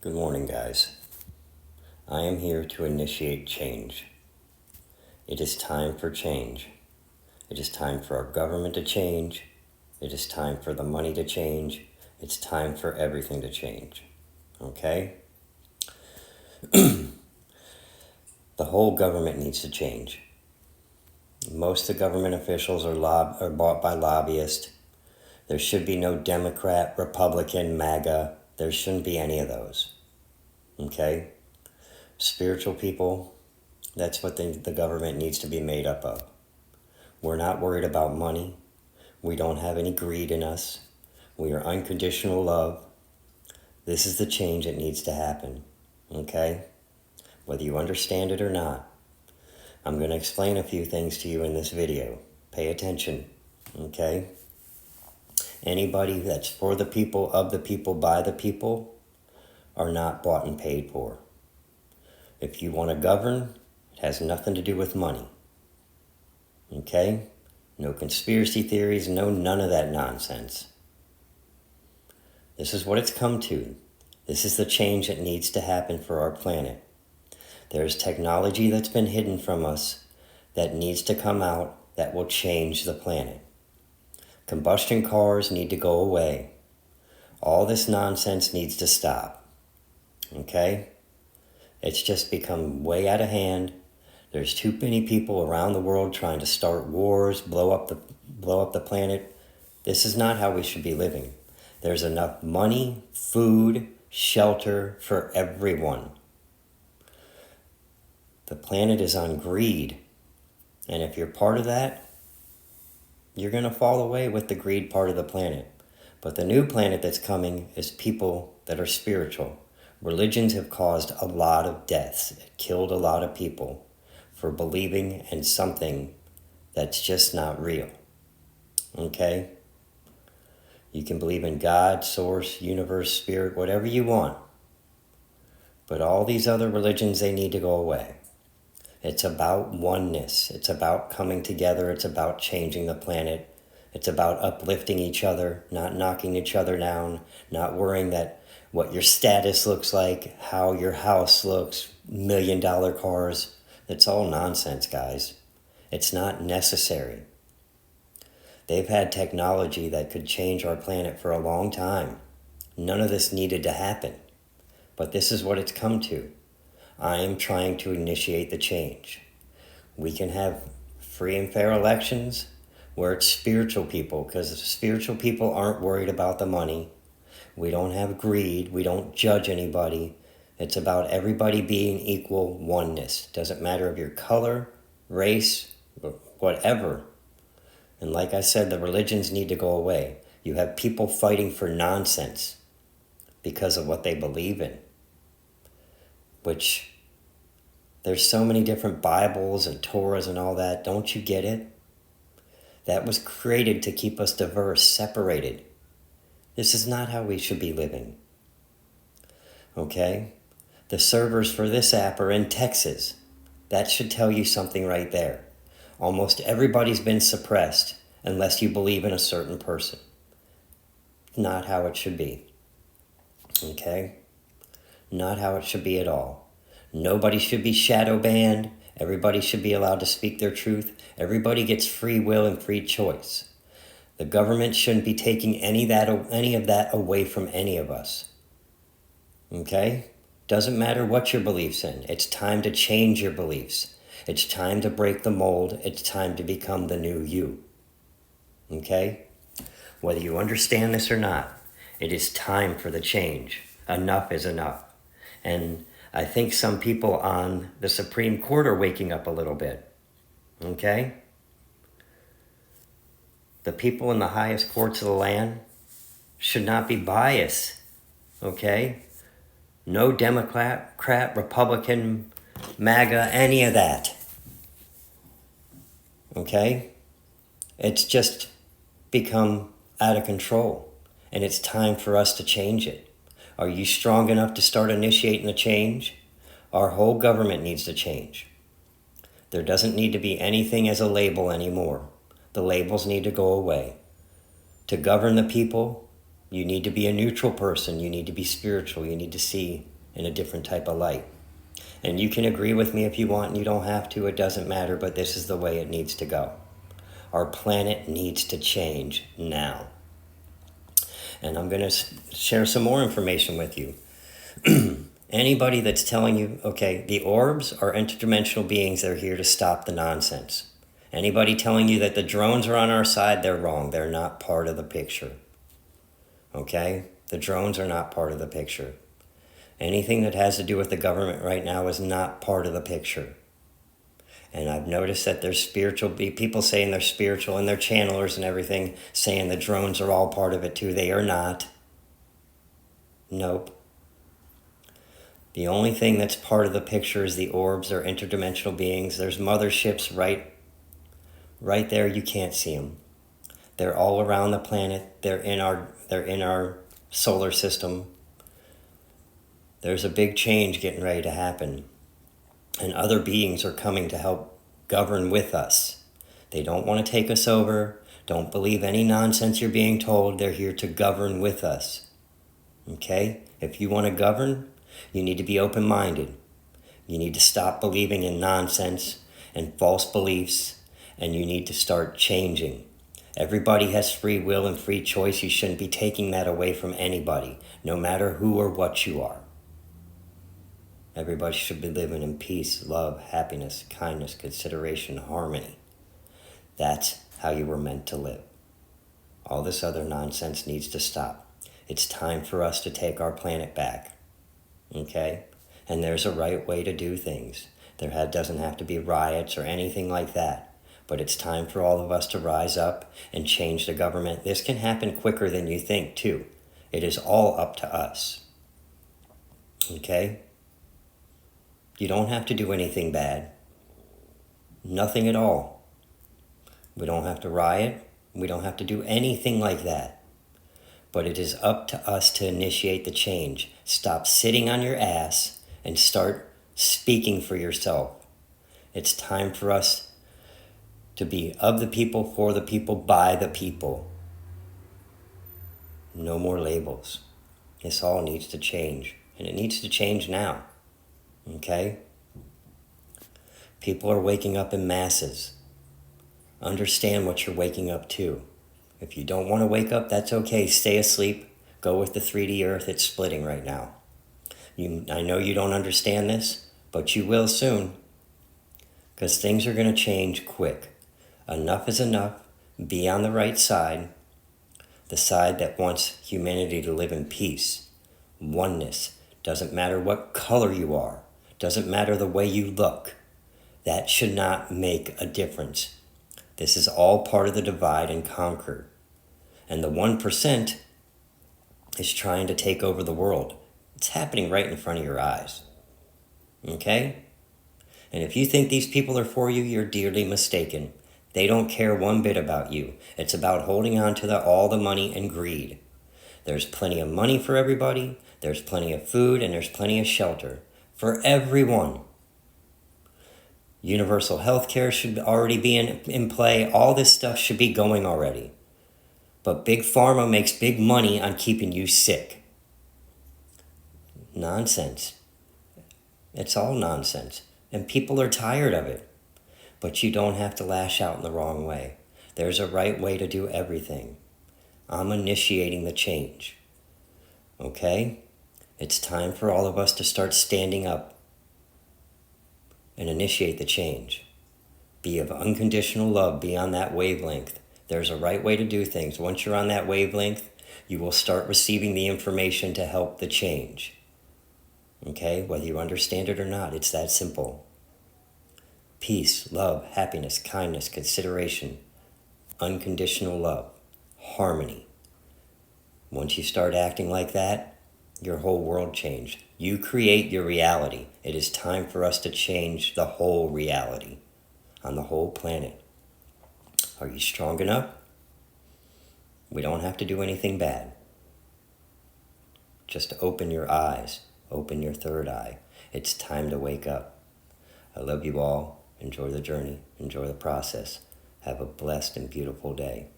Good morning, guys. I am here to initiate change. It is time for change. It is time for our government to change. It is time for the money to change. It's time for everything to change. Okay? The whole government needs to change. Most of the government officials are bought by lobbyists. There should be no Democrat, Republican, MAGA. There shouldn't be any of those. Okay? Spiritual people, that's what the government needs to be made up of. We're not worried about money. We don't have any greed in us. We are unconditional love. This is the change that needs to happen. Okay? Whether you understand it or not. I'm going to explain a few things to you in this video. Pay attention. Okay? Anybody that's for the people, of the people, by the people are not bought and paid for. If you want to govern, it has nothing to do with money. Okay? No conspiracy theories, none of that nonsense. This is what it's come to. This is the change that needs to happen for our planet. There's technology that's been hidden from us that needs to come out that will change the planet. Combustion cars need to go away. All this nonsense needs to stop. Okay? It's just become way out of hand. There's too many people around the world trying to start wars, blow up the planet. This is not how we should be living. There's enough money, food, shelter for everyone. The planet is on greed. And if you're part of that, you're going to fall away with the greed part of the planet. But the new planet that's coming is people that are spiritual. Religions have caused a lot of deaths. It killed a lot of people for believing in something that's just not real. Okay? You can believe in God, source, universe, spirit, whatever you want. But all these other religions, they need to go away. It's about oneness. It's about coming together. It's about changing the planet. It's about uplifting each other, not knocking each other down, not worrying that what your status looks like, how your house looks, $1 million cars. It's all nonsense, guys. It's not necessary. They've had technology that could change our planet for a long time. None of this needed to happen. But this is what it's come to. I am trying to initiate the change. We can have free and fair elections where it's spiritual people, because spiritual people aren't worried about the money. We don't have greed. We don't judge anybody. It's about everybody being equal oneness. Doesn't matter if your color, race, whatever. And like I said, the religions need to go away. You have people fighting for nonsense because of what they believe in. Which, there's so many different Bibles and Torahs and all that. Don't you get it? That was created to keep us diverse, separated. This is not how we should be living. Okay? The servers for this app are in Texas. That should tell you something right there. Almost everybody's been suppressed unless you believe in a certain person. Not how it should be. Okay? Not how it should be at all. Nobody should be shadow banned. Everybody should be allowed to speak their truth. Everybody gets free will and free choice. The government shouldn't be taking any of that away from any of us. Okay? Doesn't matter what your beliefs in. It's time to change your beliefs. It's time to break the mold. It's time to become the new you. Okay? Whether you understand this or not, it is time for the change. Enough is enough. And I think some people on the Supreme Court are waking up a little bit. Okay? The people in the highest courts of the land should not be biased. Okay? No Democrat, Republican, MAGA, any of that. Okay? It's just become out of control. And it's time for us to change it. Are you strong enough to start initiating the change? Our whole government needs to change. There doesn't need to be anything as a label anymore. The labels need to go away. To govern the people, You need to be a neutral person. You need to be spiritual. You need to see in a different type of light. And you can agree with me if you want, and you don't have to. It doesn't matter, but this is the way it needs to go. Our planet needs to change now. And I'm going to share some more information with you. Anybody that's telling you, okay, the orbs are interdimensional beings that are here to stop the nonsense. Anybody telling you that the drones are on our side, they're wrong. They're not part of the picture. Okay? The drones are not part of the picture. Anything that has to do with the government right now is not part of the picture. And I've noticed that there's spiritual people saying they're spiritual and they're channelers and everything, saying the drones are all part of it too. They are not. Nope. The only thing that's part of the picture is the orbs or interdimensional beings. There's motherships right there. You can't see them. They're all around the planet. They're in our solar system. There's a big change getting ready to happen. And other beings are coming to help govern with us. They don't want to take us over. Don't believe any nonsense you're being told. They're here to govern with us. Okay? If you want to govern, you need to be open-minded. You need to stop believing in nonsense and false beliefs, and you need to start changing. Everybody has free will and free choice. You shouldn't be taking that away from anybody, no matter who or what you are. Everybody should be living in peace, love, happiness, kindness, consideration, harmony. That's how you were meant to live. All this other nonsense needs to stop. It's time for us to take our planet back. Okay? And there's a right way to do things. Doesn't have to be riots or anything like that. But it's time for all of us to rise up and change the government. This can happen quicker than you think, too. It is all up to us. Okay? You don't have to do anything bad. Nothing at all. We don't have to riot. We don't have to do anything like that. But it is up to us to initiate the change. Stop sitting on your ass and start speaking for yourself. It's time for us to be of the people, for the people, by the people. No more labels. This all needs to change. And it needs to change now. Okay? People are waking up in masses. Understand what you're waking up to. If you don't want to wake up, that's okay. Stay asleep. Go with the 3D earth. It's splitting right now. I know you don't understand this, but you will soon. Because things are going to change quick. Enough is enough. Be on the right side. The side that wants humanity to live in peace. Oneness. Doesn't matter what color you are. Doesn't matter the way you look. That should not make a difference. This is all part of the divide and conquer. And the 1% is trying to take over the world. It's happening right in front of your eyes. Okay? And if you think these people are for you, you're dearly mistaken. They don't care one bit about you. It's about holding on to all the money and greed. There's plenty of money for everybody. There's plenty of food and there's plenty of shelter. For everyone. Universal health care should already be in play. All this stuff should be going already. But Big Pharma makes big money on keeping you sick. Nonsense. It's all nonsense. And people are tired of it. But you don't have to lash out in the wrong way. There's a right way to do everything. I'm initiating the change. Okay? It's time for all of us to start standing up and initiate the change. Be of unconditional love. Be on that wavelength. There's a right way to do things. Once you're on that wavelength, you will start receiving the information to help the change. Okay? Whether you understand it or not, it's that simple. Peace, love, happiness, kindness, consideration, unconditional love, harmony. Once you start acting like that, your whole world changed. You create your reality. It is time for us to change the whole reality on the whole planet. Are you strong enough? We don't have to do anything bad. Just open your eyes. Open your third eye. It's time to wake up. I love you all. Enjoy the journey. Enjoy the process. Have a blessed and beautiful day.